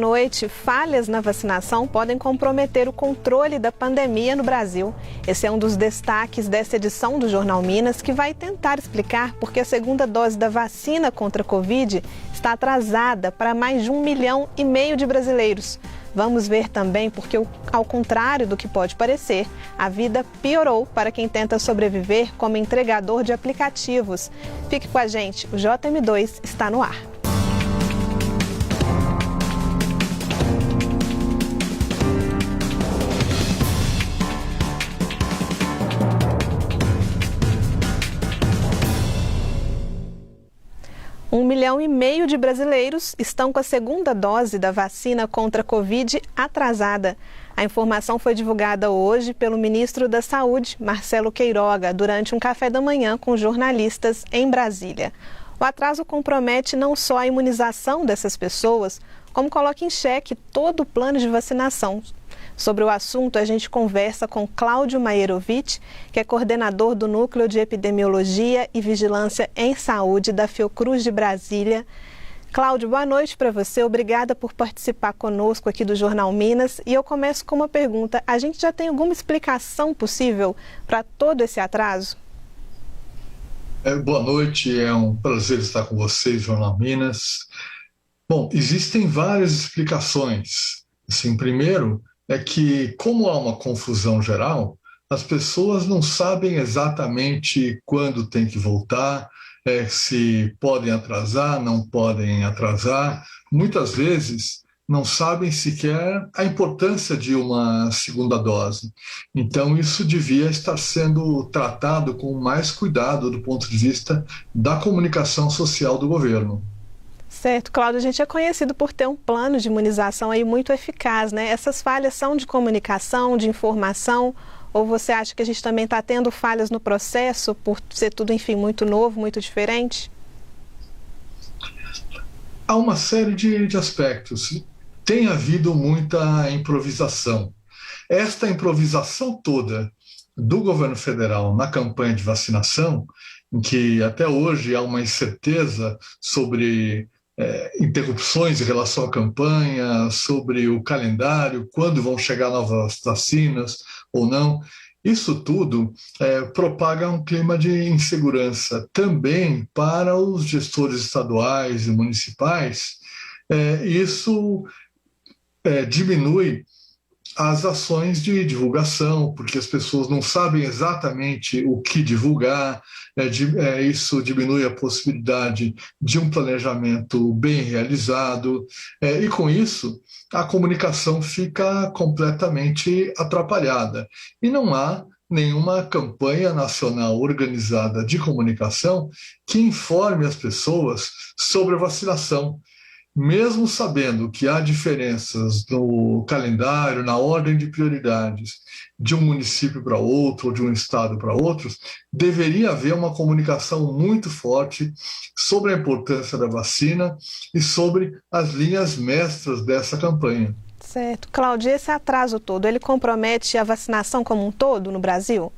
Noite, falhas na vacinação podem comprometer o controle da pandemia no Brasil. Esse é um dos destaques dessa edição do Jornal Minas, que vai tentar explicar por que a segunda dose da vacina contra a Covid está atrasada para mais de 1,5 milhão de brasileiros. Vamos ver também porque, ao contrário do que pode parecer, a vida piorou para quem tenta sobreviver como entregador de aplicativos. Fique com a gente, o JM2 está no ar. Um 1,5 milhão de brasileiros estão com a segunda dose da vacina contra a Covid atrasada. A informação foi divulgada hoje pelo ministro da Saúde, Marcelo Queiroga, durante um café da manhã com jornalistas em Brasília. O atraso compromete não só a imunização dessas pessoas, como coloca em xeque todo o plano de vacinação. Sobre o assunto, a gente conversa com Cláudio Maierovic, que é coordenador do Núcleo de Epidemiologia e Vigilância em Saúde da Fiocruz de Brasília. Cláudio, boa noite para você. Obrigada por participar conosco aqui do Jornal Minas. E eu começo com uma pergunta. A gente já tem alguma explicação possível para todo esse atraso? Boa noite, é um prazer estar com vocês, Jornal Minas. Bom, existem várias explicações. Assim, primeiro, é que, como há uma confusão geral, as pessoas não sabem exatamente quando tem que voltar, se podem atrasar, não podem atrasar. Muitas vezes não sabem sequer a importância de uma segunda dose. Então, isso devia estar sendo tratado com mais cuidado do ponto de vista da comunicação social do governo. Certo, Cláudio, a gente é conhecido por ter um plano de imunização aí muito eficaz, né? Essas falhas são de comunicação, de informação, ou você acha que a gente também está tendo falhas no processo por ser tudo, enfim, muito novo, muito diferente? Há uma série de aspectos. Tem havido muita improvisação. Esta improvisação toda do governo federal na campanha de vacinação, em que até hoje há uma incerteza sobre interrupções em relação à campanha, sobre o calendário, quando vão chegar novas vacinas ou não. Isso tudo propaga um clima de insegurança também para os gestores estaduais e municipais. Isso diminui as ações de divulgação, porque as pessoas não sabem exatamente o que divulgar, isso diminui a possibilidade de um planejamento bem realizado, e com isso a comunicação fica completamente atrapalhada. E não há nenhuma campanha nacional organizada de comunicação que informe as pessoas sobre a vacinação. Mesmo sabendo que há diferenças no calendário, na ordem de prioridades de um município para outro ou de um estado para outros, deveria haver uma comunicação muito forte sobre a importância da vacina e sobre as linhas mestras dessa campanha. Certo. Cláudio, esse atraso todo, ele compromete a vacinação como um todo no Brasil?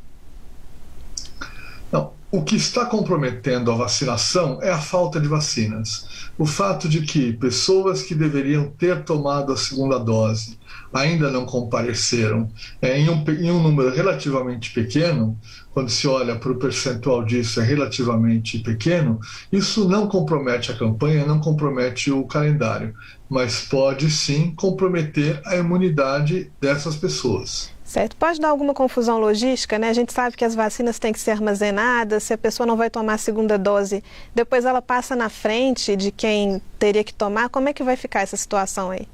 Não. O que está comprometendo a vacinação é a falta de vacinas. O fato de que pessoas que deveriam ter tomado a segunda dose ainda não compareceram em um número relativamente pequeno, quando se olha para o percentual disso é relativamente pequeno, isso não compromete a campanha, não compromete o calendário, mas pode sim comprometer a imunidade dessas pessoas. Certo. Pode dar alguma confusão logística, né? A gente sabe que as vacinas têm que ser armazenadas, se a pessoa não vai tomar a segunda dose, depois ela passa na frente de quem teria que tomar. Como é que vai ficar essa situação aí?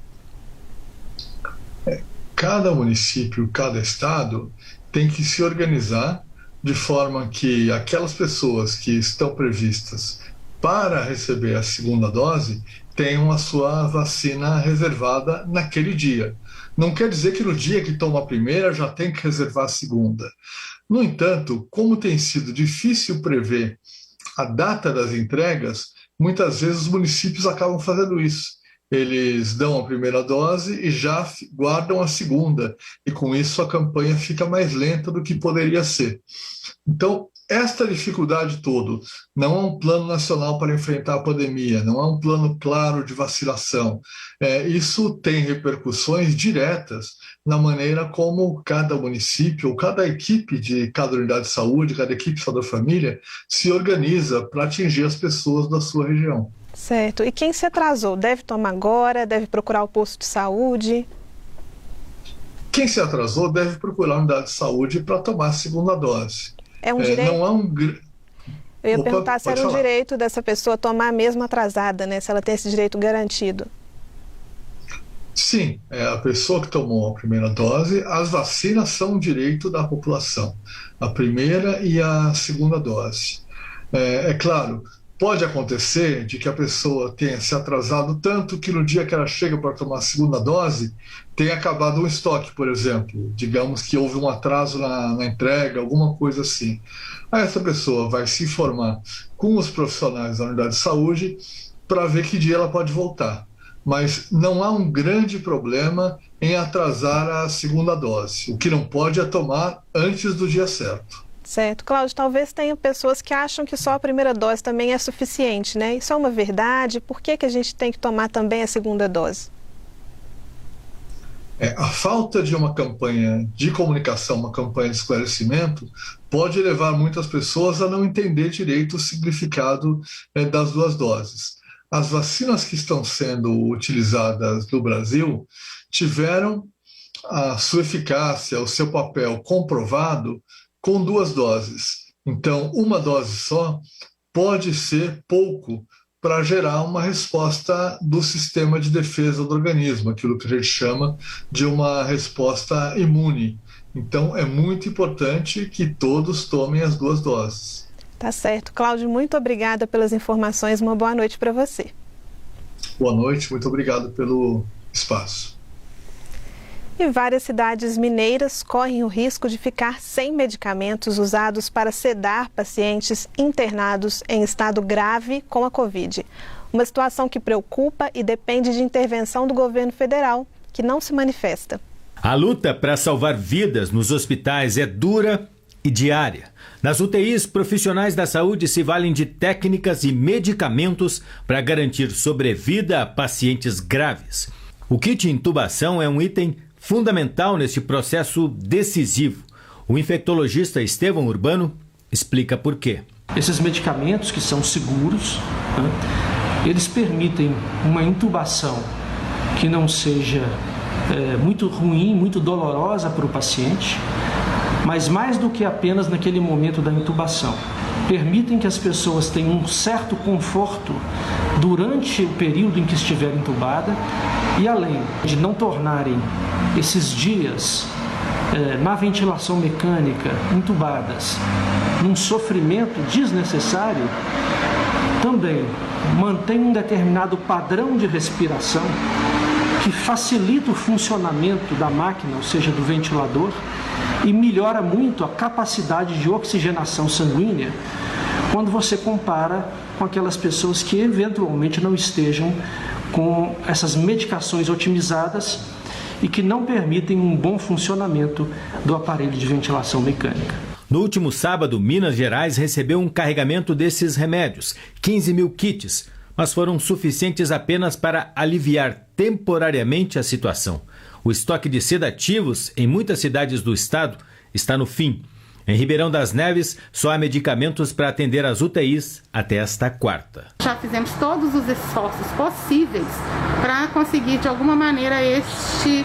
Cada município, cada estado tem que se organizar de forma que aquelas pessoas que estão previstas para receber a segunda dose tenham a sua vacina reservada naquele dia. Não quer dizer que no dia que toma a primeira já tem que reservar a segunda. No entanto, como tem sido difícil prever a data das entregas, muitas vezes os municípios acabam fazendo isso. Eles dão a primeira dose e já guardam a segunda, e com isso a campanha fica mais lenta do que poderia ser. Então, esta dificuldade toda, não há um plano nacional para enfrentar a pandemia, não há um plano claro de vacinação. Isso tem repercussões diretas na maneira como cada município, ou cada equipe de cada unidade de saúde, cada equipe de saúde da família se organiza para atingir as pessoas da sua região. Certo. E quem se atrasou, deve tomar agora, deve procurar o posto de saúde? Quem se atrasou deve procurar a unidade de saúde para tomar a segunda dose. É um direito? Não há um... Eu ia perguntar se era um direito dessa pessoa tomar mesmo atrasada, né? Se ela tem esse direito garantido. Sim, a pessoa que tomou a primeira dose, as vacinas são um direito da população, a primeira e a segunda dose. É claro, pode acontecer de que a pessoa tenha se atrasado tanto que no dia que ela chega para tomar a segunda dose, tenha acabado o estoque, por exemplo. Digamos que houve um atraso na entrega, alguma coisa assim. Aí essa pessoa vai se informar com os profissionais da unidade de saúde para ver que dia ela pode voltar. Mas não há um grande problema em atrasar a segunda dose. O que não pode é tomar antes do dia certo. Certo. Cláudio, talvez tenha pessoas que acham que só a primeira dose também é suficiente, né? Isso é uma verdade? Por que a gente tem que tomar também a segunda dose? A falta de uma campanha de comunicação, uma campanha de esclarecimento, pode levar muitas pessoas a não entender direito o significado das duas doses. As vacinas que estão sendo utilizadas no Brasil tiveram a sua eficácia, o seu papel comprovado com duas doses. Então, uma dose só pode ser pouco para gerar uma resposta do sistema de defesa do organismo, aquilo que a gente chama de uma resposta imune. Então, é muito importante que todos tomem as duas doses. Tá certo. Cláudio, muito obrigada pelas informações. Uma boa noite para você. Boa noite, muito obrigado pelo espaço. E várias cidades mineiras correm o risco de ficar sem medicamentos usados para sedar pacientes internados em estado grave com a Covid. Uma situação que preocupa e depende de intervenção do governo federal, que não se manifesta. A luta para salvar vidas nos hospitais é dura e diária. Nas UTIs, profissionais da saúde se valem de técnicas e medicamentos para garantir sobrevida a pacientes graves. O kit intubação é um item fundamental neste processo decisivo. O infectologista Estevão Urbano explica por quê. Esses medicamentos que são seguros, eles permitem uma intubação que não seja muito ruim, muito dolorosa para o paciente, mas mais do que apenas naquele momento da intubação. Permitem que as pessoas tenham um certo conforto durante o período em que estiver entubada e além de não tornarem esses dias na ventilação mecânica, entubadas, num sofrimento desnecessário, também mantém um determinado padrão de respiração que facilita o funcionamento da máquina, ou seja, do ventilador, e melhora muito a capacidade de oxigenação sanguínea quando você compara com aquelas pessoas que eventualmente não estejam com essas medicações otimizadas e que não permitem um bom funcionamento do aparelho de ventilação mecânica. No último sábado, Minas Gerais recebeu um carregamento desses remédios, 15 mil kits, mas foram suficientes apenas para aliviar temporariamente a situação. O estoque de sedativos em muitas cidades do estado está no fim. Em Ribeirão das Neves, só há medicamentos para atender as UTIs até esta quarta. Já fizemos todos os esforços possíveis para conseguir, de alguma maneira, este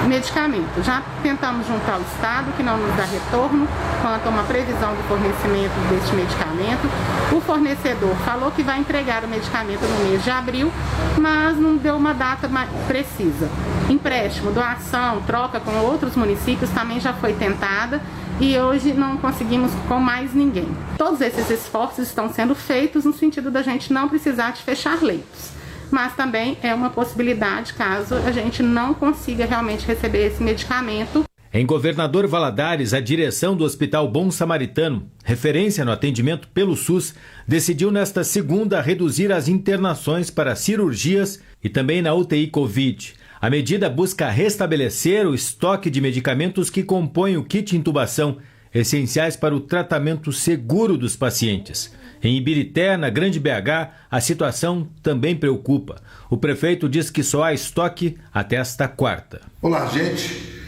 medicamento. Já tentamos juntar o Estado, que não nos dá retorno, quanto a uma previsão do fornecimento deste medicamento. O fornecedor falou que vai entregar o medicamento no mês de abril, mas não deu uma data precisa. Empréstimo, doação, troca com outros municípios também já foi tentada e hoje não conseguimos com mais ninguém. Todos esses esforços estão sendo feitos no sentido da gente não precisar de fechar leitos. Mas também é uma possibilidade caso a gente não consiga realmente receber esse medicamento. Em Governador Valadares, a direção do Hospital Bom Samaritano, referência no atendimento pelo SUS, decidiu nesta segunda reduzir as internações para cirurgias e também na UTI Covid. A medida busca restabelecer o estoque de medicamentos que compõem o kit intubação essenciais para o tratamento seguro dos pacientes. Em Ibirité, na Grande BH, a situação também preocupa. O prefeito diz que só há estoque até esta quarta. Olá, gente.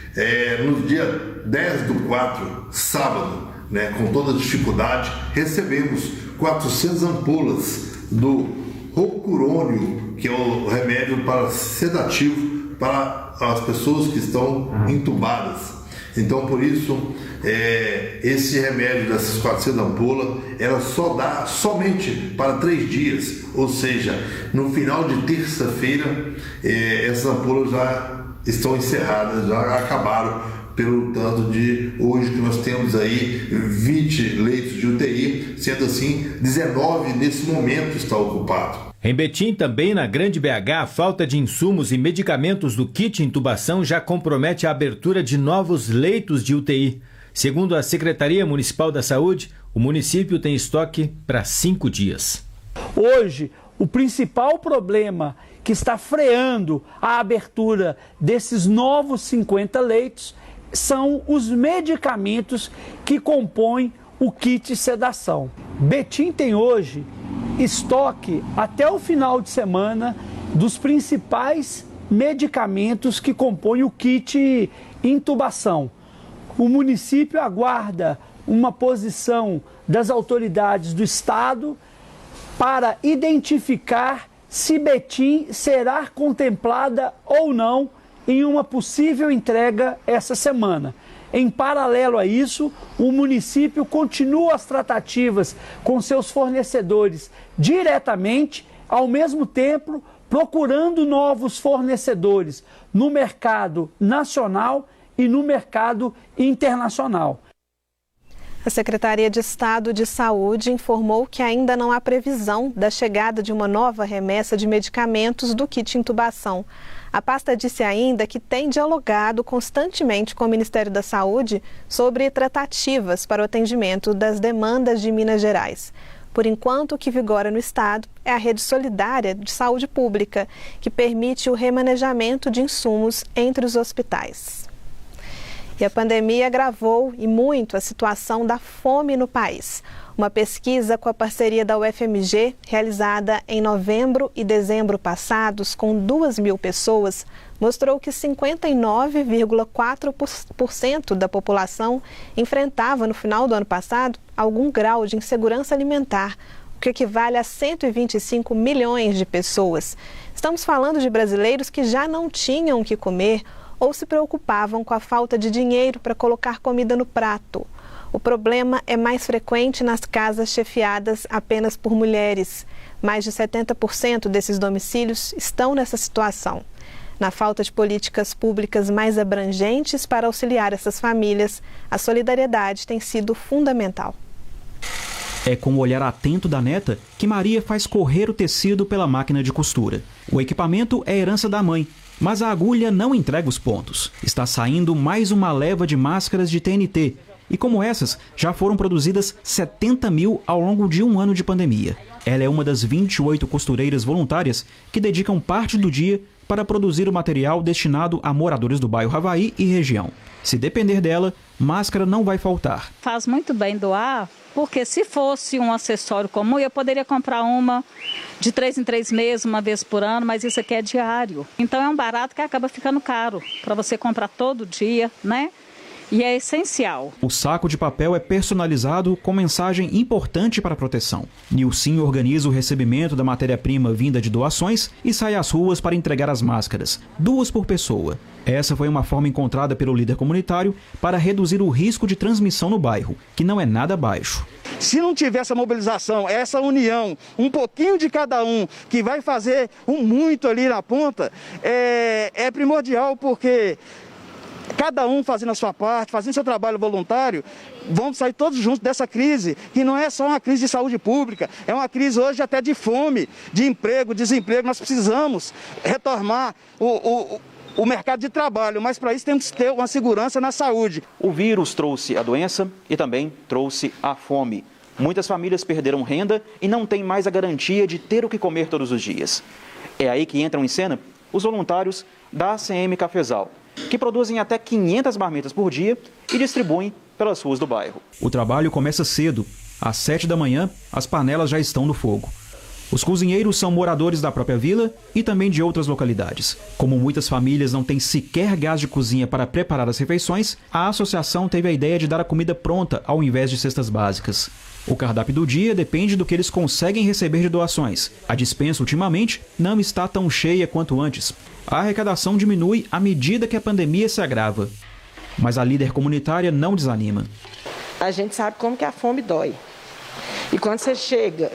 No dia 10/4, sábado, com toda a dificuldade, recebemos 400 ampolas do rocurônio, que é o remédio sedativo para as pessoas que estão entubadas. Então, por isso, esse remédio dessas 400 ampolas, ela só dá somente para 3 dias, ou seja, no final de terça-feira, essas ampolas já estão encerradas, já acabaram, pelo tanto de hoje que nós temos aí 20 leitos de UTI, sendo assim, 19 nesse momento está ocupado. Em Betim, também na Grande BH, a falta de insumos e medicamentos do kit intubação já compromete a abertura de novos leitos de UTI. Segundo a Secretaria Municipal da Saúde, o município tem estoque para 5 dias. Hoje, o principal problema que está freando a abertura desses novos 50 leitos são os medicamentos que compõem o kit sedação. Betim tem hoje estoque até o final de semana dos principais medicamentos que compõem o kit intubação. O município aguarda uma posição das autoridades do estado para identificar se Betim será contemplada ou não em uma possível entrega essa semana. Em paralelo a isso, o município continua as tratativas com seus fornecedores diretamente, ao mesmo tempo procurando novos fornecedores no mercado nacional e no mercado internacional. A Secretaria de Estado de Saúde informou que ainda não há previsão da chegada de uma nova remessa de medicamentos do kit intubação. A pasta disse ainda que tem dialogado constantemente com o Ministério da Saúde sobre tratativas para o atendimento das demandas de Minas Gerais. Por enquanto, o que vigora no estado é a Rede Solidária de Saúde Pública, que permite o remanejamento de insumos entre os hospitais. E a pandemia agravou e muito a situação da fome no país. Uma pesquisa com a parceria da UFMG, realizada em novembro e dezembro passados, com 2.000 pessoas, mostrou que 59,4% da população enfrentava, no final do ano passado, algum grau de insegurança alimentar, o que equivale a 125 milhões de pessoas. Estamos falando de brasileiros que já não tinham o que comer ou se preocupavam com a falta de dinheiro para colocar comida no prato. O problema é mais frequente nas casas chefiadas apenas por mulheres. Mais de 70% desses domicílios estão nessa situação. Na falta de políticas públicas mais abrangentes para auxiliar essas famílias, a solidariedade tem sido fundamental. É com o olhar atento da neta que Maria faz correr o tecido pela máquina de costura. O equipamento é herança da mãe, mas a agulha não entrega os pontos. Está saindo mais uma leva de máscaras de TNT. E como essas, já foram produzidas 70 mil ao longo de um ano de pandemia. Ela é uma das 28 costureiras voluntárias que dedicam parte do dia para produzir o material destinado a moradores do bairro Havaí e região. Se depender dela, máscara não vai faltar. Faz muito bem doar, porque se fosse um acessório comum, eu poderia comprar uma de 3 em 3 meses, uma vez por ano, mas isso aqui é diário. Então é um barato que acaba ficando caro para você comprar todo dia, né? E é essencial. O saco de papel é personalizado com mensagem importante para a proteção. Nilcim organiza o recebimento da matéria-prima vinda de doações e sai às ruas para entregar as máscaras, 2 por pessoa. Essa foi uma forma encontrada pelo líder comunitário para reduzir o risco de transmissão no bairro, que não é nada baixo. Se não tiver essa mobilização, essa união, um pouquinho de cada um, que vai fazer um muito ali na ponta, é primordial, porque cada um fazendo a sua parte, fazendo seu trabalho voluntário, vamos sair todos juntos dessa crise, que não é só uma crise de saúde pública, é uma crise hoje até de fome, de emprego, desemprego. Nós precisamos retomar o mercado de trabalho, mas para isso temos que ter uma segurança na saúde. O vírus trouxe a doença e também trouxe a fome. Muitas famílias perderam renda e não têm mais a garantia de ter o que comer todos os dias. É aí que entram em cena os voluntários da ACM Cafezal, que produzem até 500 marmitas por dia e distribuem pelas ruas do bairro. O trabalho começa cedo. Às 7 da manhã, as panelas já estão no fogo. Os cozinheiros são moradores da própria vila e também de outras localidades. Como muitas famílias não têm sequer gás de cozinha para preparar as refeições, a associação teve a ideia de dar a comida pronta ao invés de cestas básicas. O cardápio do dia depende do que eles conseguem receber de doações. A despensa, ultimamente, não está tão cheia quanto antes. A arrecadação diminui à medida que a pandemia se agrava. Mas a líder comunitária não desanima. A gente sabe como que a fome dói. E quando você chega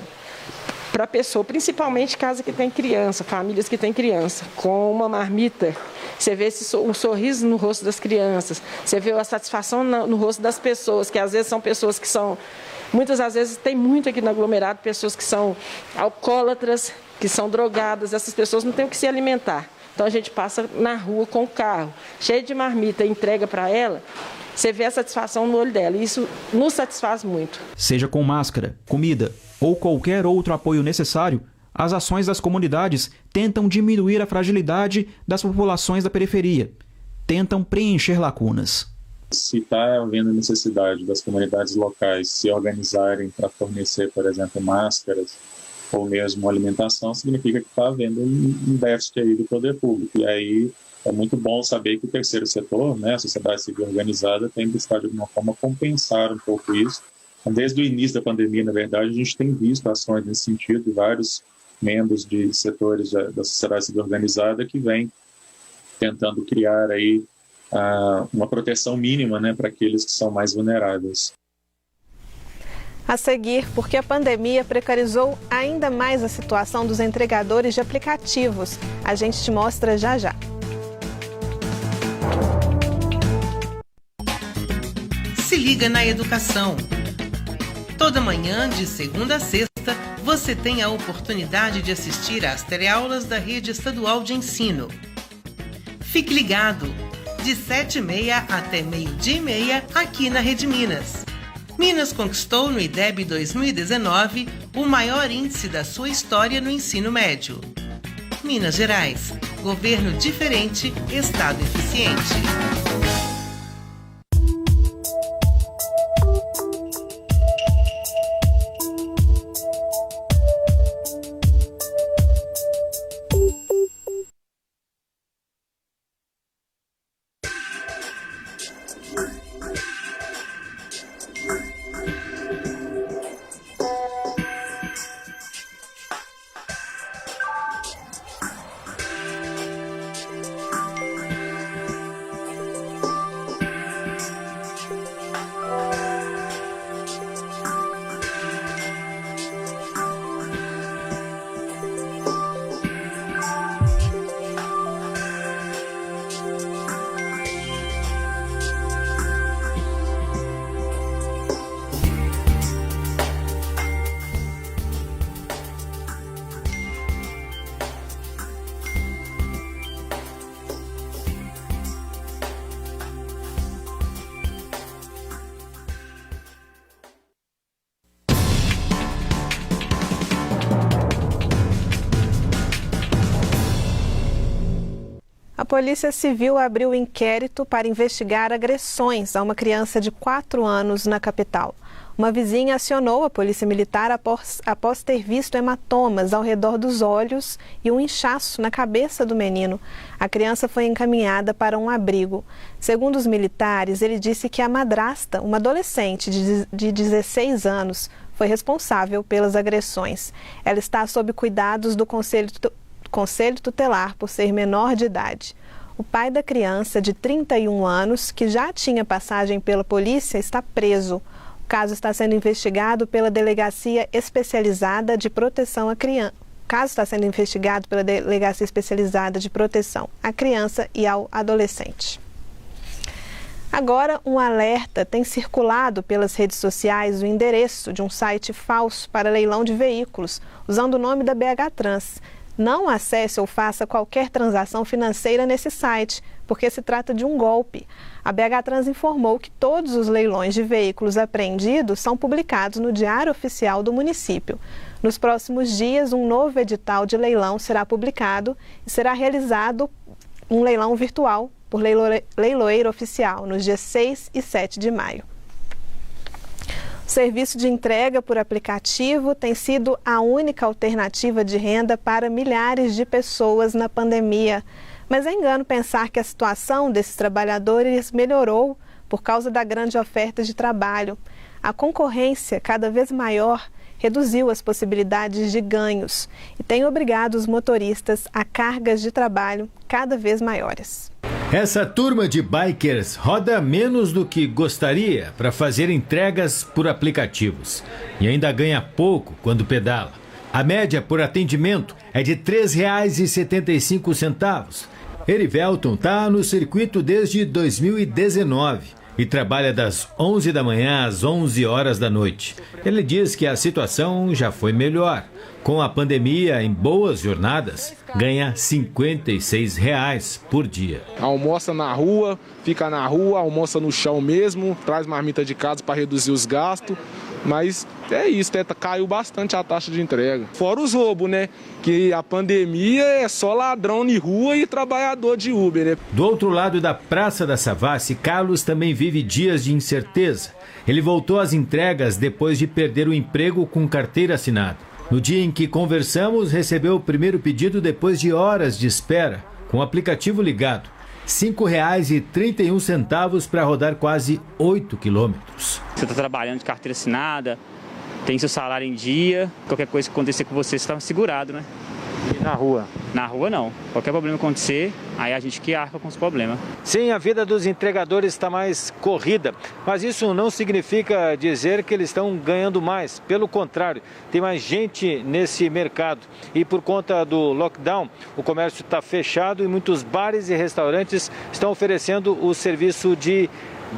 para a pessoa, principalmente casa que tem criança, famílias que têm criança, com uma marmita, você vê um sorriso no rosto das crianças, você vê a satisfação no rosto das pessoas, que às vezes são pessoas que são, muitas às vezes tem muito aqui no aglomerado, pessoas que são alcoólatras, que são drogadas, essas pessoas não têm o que se alimentar. Então a gente passa na rua com o carro, cheio de marmita, entrega para ela, você vê a satisfação no olho dela, e isso nos satisfaz muito. Seja com máscara, comida ou qualquer outro apoio necessário, as ações das comunidades tentam diminuir a fragilidade das populações da periferia, tentam preencher lacunas. Se está havendo necessidade das comunidades locais se organizarem para fornecer, por exemplo, máscaras ou mesmo alimentação, significa que está havendo um déficit aí do poder público. E aí é muito bom saber que o terceiro setor, né, a sociedade civil organizada, tem buscado de alguma forma compensar um pouco isso. Desde o início da pandemia, na verdade, a gente tem visto ações nesse sentido, vários membros de setores da sociedade civil organizada que vêm tentando criar aí uma proteção mínima, né, para aqueles que são mais vulneráveis. A seguir, porque a pandemia precarizou ainda mais a situação dos entregadores de aplicativos. A gente te mostra já já. Se liga na educação. Toda manhã, de segunda a sexta, você tem a oportunidade de assistir às teleaulas da Rede Estadual de Ensino. Fique ligado, de 7h30 até 12h30, aqui na Rede Minas. Minas conquistou no IDEB 2019 o maior índice da sua história no ensino médio. Minas Gerais, governo diferente, estado eficiente. A Polícia Civil abriu inquérito para investigar agressões a uma criança de 4 anos na capital. Uma vizinha acionou a Polícia Militar após ter visto hematomas ao redor dos olhos e um inchaço na cabeça do menino. A criança foi encaminhada para um abrigo. Segundo os militares, ele disse que a madrasta, uma adolescente de 16 anos, foi responsável pelas agressões. Ela está sob cuidados do Conselho Tutelar por ser menor de idade. O pai da criança, de 31 anos, que já tinha passagem pela polícia, está preso. O caso está sendo investigado pela Delegacia Especializada de Proteção à Criança. O caso está sendo investigado pela Delegacia Especializada de Proteção à Criança e ao Adolescente. Agora, um alerta tem circulado pelas redes sociais o endereço de um site falso para leilão de veículos, usando o nome da BH Trans. Não acesse ou faça qualquer transação financeira nesse site, porque se trata de um golpe. A BH Trans informou que todos os leilões de veículos apreendidos são publicados no Diário Oficial do município. Nos próximos dias, um novo edital de leilão será publicado e será realizado um leilão virtual por leiloeiro oficial, nos dias 6 e 7 de maio. O serviço de entrega por aplicativo tem sido a única alternativa de renda para milhares de pessoas na pandemia. Mas é engano pensar que a situação desses trabalhadores melhorou por causa da grande oferta de trabalho. A concorrência cada vez maior reduziu as possibilidades de ganhos e tem obrigado os motoristas a cargas de trabalho cada vez maiores. Essa turma de bikers roda menos do que gostaria para fazer entregas por aplicativos e ainda ganha pouco quando pedala. A média por atendimento é de R$ 3,75. Erivelton está no circuito desde 2019 e trabalha das 11 da manhã às 11 horas da noite. Ele diz que a situação já foi melhor. Com a pandemia em boas jornadas, ganha R$ 56 por dia. Almoça na rua, fica na rua, almoça no chão mesmo, traz marmita de casa para reduzir os gastos. Mas é isso, caiu bastante a taxa de entrega. Fora os roubos, né? Que a pandemia é só ladrão de rua e trabalhador de Uber, né? Do outro lado da Praça da Savassi, Carlos também vive dias de incerteza. Ele voltou às entregas depois de perder o emprego com carteira assinada. No dia em que conversamos, recebeu o primeiro pedido depois de horas de espera, com o aplicativo ligado. R$ 5,31 para rodar quase 8 quilômetros. Você está trabalhando de carteira assinada, tem seu salário em dia, qualquer coisa que acontecer com você está segurado, né? E na rua? Na rua não. Qualquer problema acontecer, aí a gente que arca com os problemas. Sim, a vida dos entregadores está mais corrida, mas isso não significa dizer que eles estão ganhando mais. Pelo contrário, tem mais gente nesse mercado. E por conta do lockdown, o comércio está fechado e muitos bares e restaurantes estão oferecendo o serviço de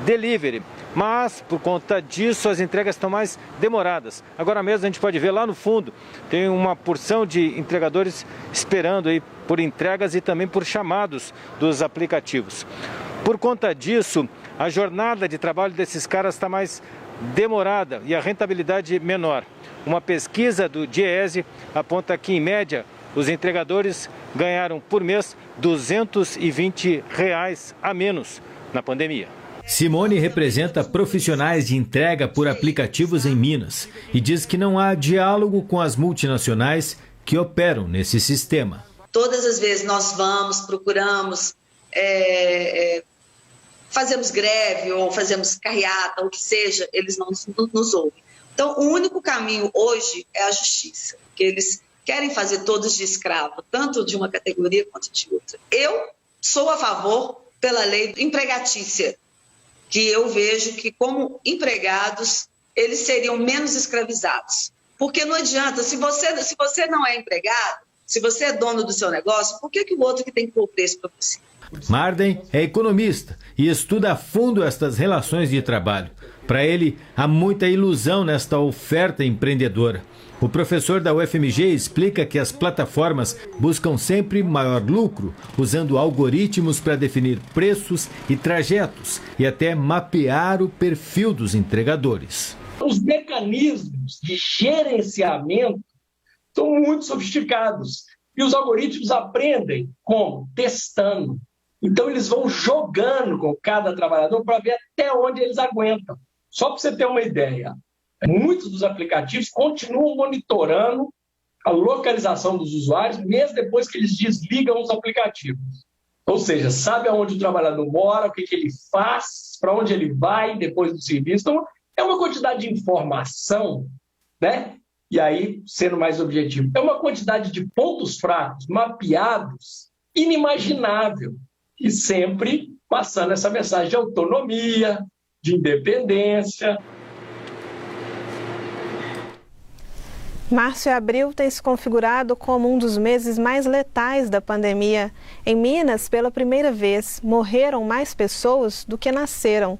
delivery. Mas, por conta disso, as entregas estão mais demoradas. Agora mesmo a gente pode ver lá no fundo, tem uma porção de entregadores esperando aí por entregas e também por chamados dos aplicativos. Por conta disso, a jornada de trabalho desses caras está mais demorada e a rentabilidade menor. Uma pesquisa do Diese aponta que, em média, os entregadores ganharam por mês R$ 220 a menos na pandemia. Simone representa profissionais de entrega por aplicativos em Minas e diz que não há diálogo com as multinacionais que operam nesse sistema. Todas as vezes nós vamos, procuramos, fazemos greve ou fazemos carreata, o que seja, eles não nos ouvem. Então, o único caminho hoje é a justiça, porque eles querem fazer todos de escravo, tanto de uma categoria quanto de outra. Eu sou a favor pela lei empregatícia, que eu vejo que, como empregados, eles seriam menos escravizados. Porque não adianta, se você não é empregado, se você é dono do seu negócio, por que o outro que tem que pôr o preço para você? Marden é economista e estuda a fundo estas relações de trabalho. Para ele, há muita ilusão nesta oferta empreendedora. O professor da UFMG explica que as plataformas buscam sempre maior lucro, usando algoritmos para definir preços e trajetos e até mapear o perfil dos entregadores. Os mecanismos de gerenciamento são muito sofisticados e os algoritmos aprendem como? Testando. Então eles vão jogando com cada trabalhador para ver até onde eles aguentam. Só para você ter uma ideia, muitos dos aplicativos continuam monitorando a localização dos usuários, mesmo depois que eles desligam os aplicativos. Ou seja, sabe aonde o trabalhador mora, o que ele faz, para onde ele vai depois do serviço. Então, é uma quantidade de informação, né? E aí, sendo mais objetivo, é uma quantidade de pontos fracos, mapeados, inimaginável. E sempre passando essa mensagem de autonomia, de independência. Março e abril têm se configurado como um dos meses mais letais da pandemia. Em Minas, pela primeira vez, morreram mais pessoas do que nasceram.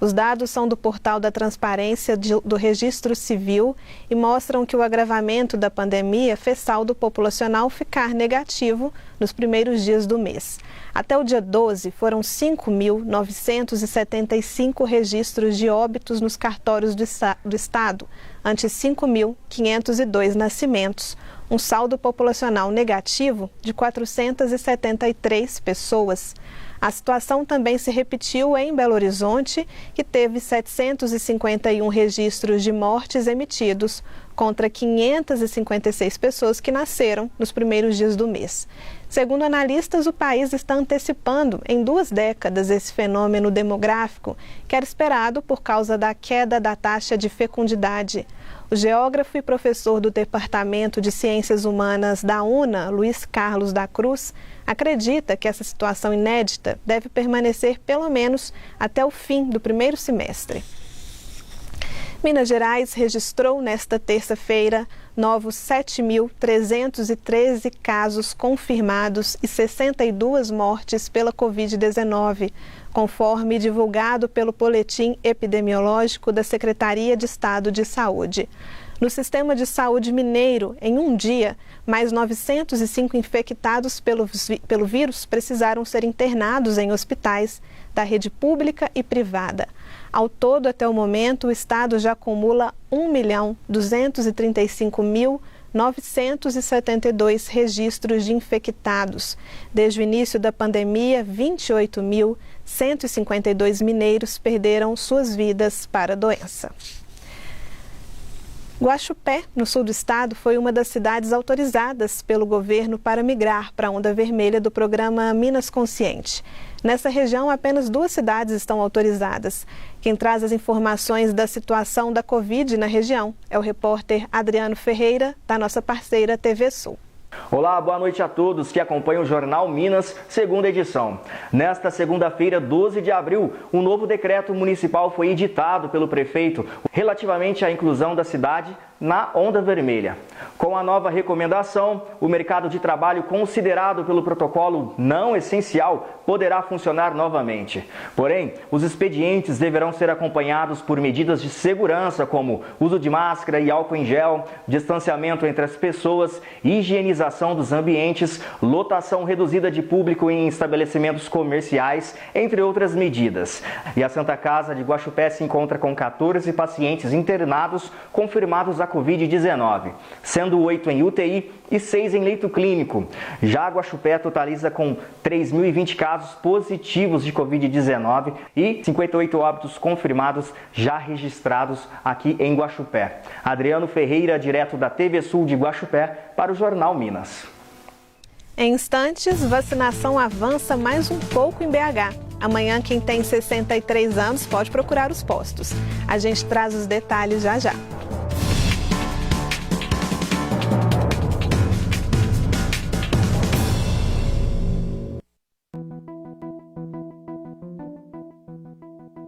Os dados são do Portal da Transparência do Registro Civil e mostram que o agravamento da pandemia fez saldo populacional ficar negativo nos primeiros dias do mês. Até o dia 12, foram 5.975 registros de óbitos nos cartórios do Estado, ante 5.502 nascimentos, um saldo populacional negativo de 473 pessoas. A situação também se repetiu em Belo Horizonte, que teve 751 registros de mortes emitidos, contra 556 pessoas que nasceram nos primeiros dias do mês. Segundo analistas, o país está antecipando em 2 décadas esse fenômeno demográfico, que era esperado por causa da queda da taxa de fecundidade. O geógrafo e professor do Departamento de Ciências Humanas da UNA, Luiz Carlos da Cruz, acredita que essa situação inédita deve permanecer pelo menos até o fim do primeiro semestre. Minas Gerais registrou nesta terça-feira novos 7.313 casos confirmados e 62 mortes pela Covid-19, conforme divulgado pelo Boletim Epidemiológico da Secretaria de Estado de Saúde. No Sistema de Saúde Mineiro, em um dia, mais 905 infectados pelo vírus precisaram ser internados em hospitais da rede pública e privada. Ao todo, até o momento, o estado já acumula 1.235.972 registros de infectados. Desde o início da pandemia, 28.152 mineiros perderam suas vidas para a doença. Guaxupé, no sul do estado, foi uma das cidades autorizadas pelo governo para migrar para a onda vermelha do programa Minas Consciente. Nessa região, apenas 2 cidades estão autorizadas. Quem traz as informações da situação da Covid na região é o repórter Adriano Ferreira, da nossa parceira TV Sul. Olá, boa noite a todos que acompanham o Jornal Minas, segunda edição. Nesta segunda-feira, 12 de abril, um novo decreto municipal foi editado pelo prefeito relativamente à inclusão da cidade na onda vermelha. Com a nova recomendação, o mercado de trabalho considerado pelo protocolo não essencial poderá funcionar novamente. Porém, os expedientes deverão ser acompanhados por medidas de segurança como uso de máscara e álcool em gel, distanciamento entre as pessoas, higienização dos ambientes, lotação reduzida de público em estabelecimentos comerciais, entre outras medidas. E a Santa Casa de Guaxupé se encontra com 14 pacientes internados confirmados a Covid-19, sendo 8 em UTI e 6 em leito clínico. Já Guaxupé totaliza com 3.020 casos positivos de Covid-19 e 58 óbitos confirmados já registrados aqui em Guaxupé. Adriano Ferreira, direto da TV Sul de Guaxupé, para o Jornal Minas. Em instantes, vacinação avança mais um pouco em BH. Amanhã, quem tem 63 anos pode procurar os postos. A gente traz os detalhes já já.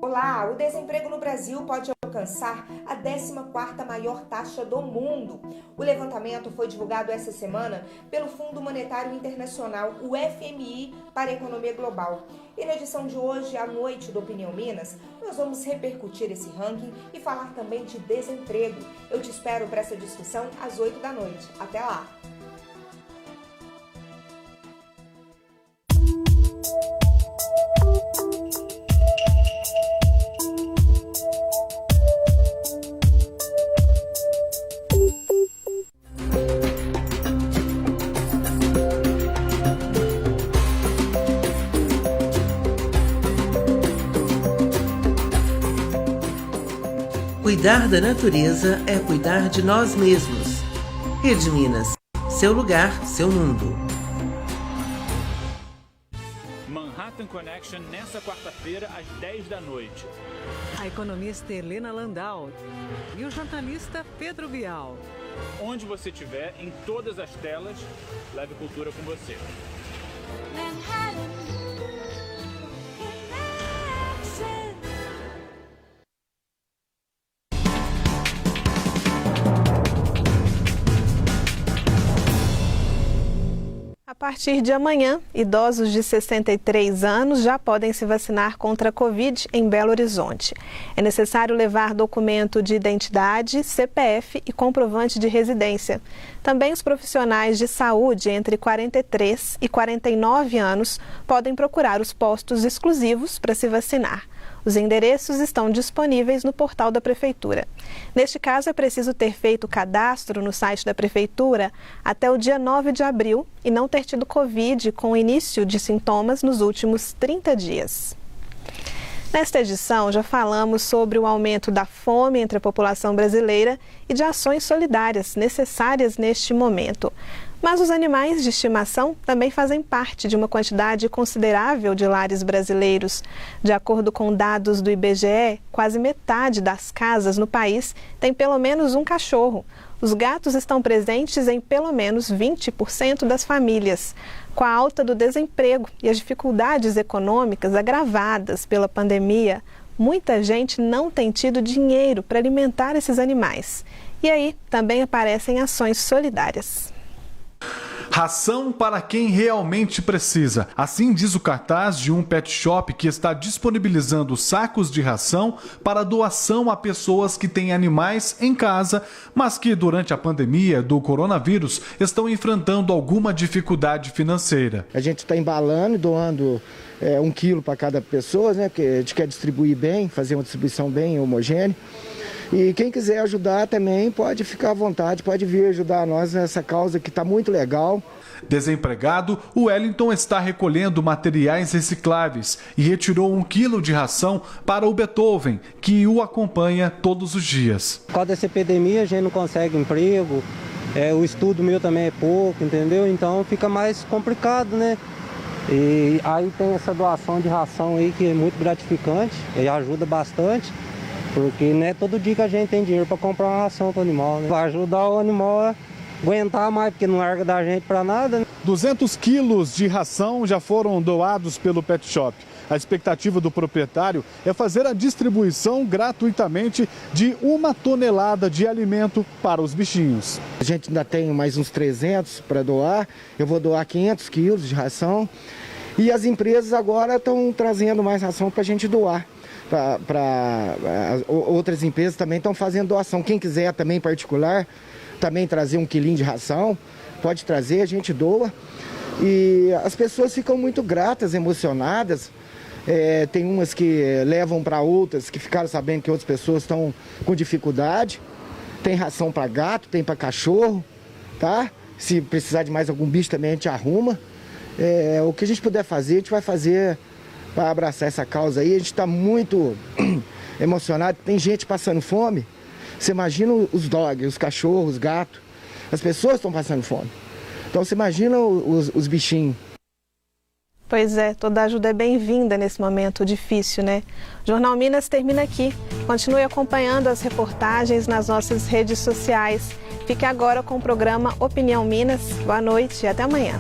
Olá, o desemprego no Brasil pode alcançar a 14ª maior taxa do mundo. O levantamento foi divulgado essa semana pelo Fundo Monetário Internacional, o FMI, para a economia global. E na edição de hoje, à noite do Opinião Minas, nós vamos repercutir esse ranking e falar também de desemprego. Eu te espero para essa discussão às 8 da noite. Até lá! Cuidar da natureza é cuidar de nós mesmos. Rede Minas, seu lugar, seu mundo. Manhattan Connection nesta quarta-feira às 10 da noite. A economista Helena Landau e o jornalista Pedro Bial. Onde você estiver, em todas as telas, leve cultura com você. Manhattan. A partir de amanhã, idosos de 63 anos já podem se vacinar contra a Covid em Belo Horizonte. É necessário levar documento de identidade, CPF e comprovante de residência. Também os profissionais de saúde entre 43 e 49 anos podem procurar os postos exclusivos para se vacinar. Os endereços estão disponíveis no portal da Prefeitura. Neste caso, é preciso ter feito o cadastro no site da Prefeitura até o dia 9 de abril e não ter tido Covid com início de sintomas nos últimos 30 dias. Nesta edição, já falamos sobre o aumento da fome entre a população brasileira e de ações solidárias necessárias neste momento. Mas os animais de estimação também fazem parte de uma quantidade considerável de lares brasileiros. De acordo com dados do IBGE, quase metade das casas no país tem pelo menos um cachorro. Os gatos estão presentes em pelo menos 20% das famílias. Com a alta do desemprego e as dificuldades econômicas agravadas pela pandemia, muita gente não tem tido dinheiro para alimentar esses animais. E aí também aparecem ações solidárias. Ração para quem realmente precisa. Assim diz o cartaz de um pet shop que está disponibilizando sacos de ração para doação a pessoas que têm animais em casa, mas que durante a pandemia do coronavírus estão enfrentando alguma dificuldade financeira. A gente está embalando e doando 1 quilo para cada pessoa, né? Porque a gente quer distribuir bem, fazer uma distribuição bem homogênea. E quem quiser ajudar também pode ficar à vontade, pode vir ajudar nós nessa causa que está muito legal. Desempregado, o Wellington está recolhendo materiais recicláveis e retirou 1 quilo de ração para o Beethoven, que o acompanha todos os dias. Por causa dessa epidemia a gente não consegue emprego, o estudo meu também é pouco, entendeu? Então fica mais complicado, né? E aí tem essa doação de ração aí que é muito gratificante e ajuda bastante. Porque não é todo dia que a gente tem dinheiro para comprar uma ração para o animal, né? Vai ajudar o animal a aguentar mais, porque não larga da gente para nada, né? 200 quilos de ração já foram doados pelo Pet Shop. A expectativa do proprietário é fazer a distribuição gratuitamente de 1 tonelada de alimento para os bichinhos. A gente ainda tem mais uns 300 para doar, eu vou doar 500 quilos de ração. E as empresas agora estão trazendo mais ração para a gente doar. Outras empresas também estão fazendo doação. Quem quiser também particular, também trazer 1 quilinho de ração, pode trazer, a gente doa. E as pessoas ficam muito gratas, emocionadas. Tem umas que levam para outras, que ficaram sabendo que outras pessoas estão com dificuldade. Tem ração para gato, tem para cachorro, tá? Se precisar de mais algum bicho também a gente arruma. O que a gente puder fazer, a gente vai fazer para abraçar essa causa aí. A gente está muito emocionado, tem gente passando fome. Você imagina os dogs, os cachorros, os gatos, as pessoas estão passando fome. Então você imagina os bichinhos. Pois é, toda ajuda é bem-vinda nesse momento difícil, né? O Jornal Minas termina aqui. Continue acompanhando as reportagens nas nossas redes sociais. Fique agora com o programa Opinião Minas. Boa noite e até amanhã.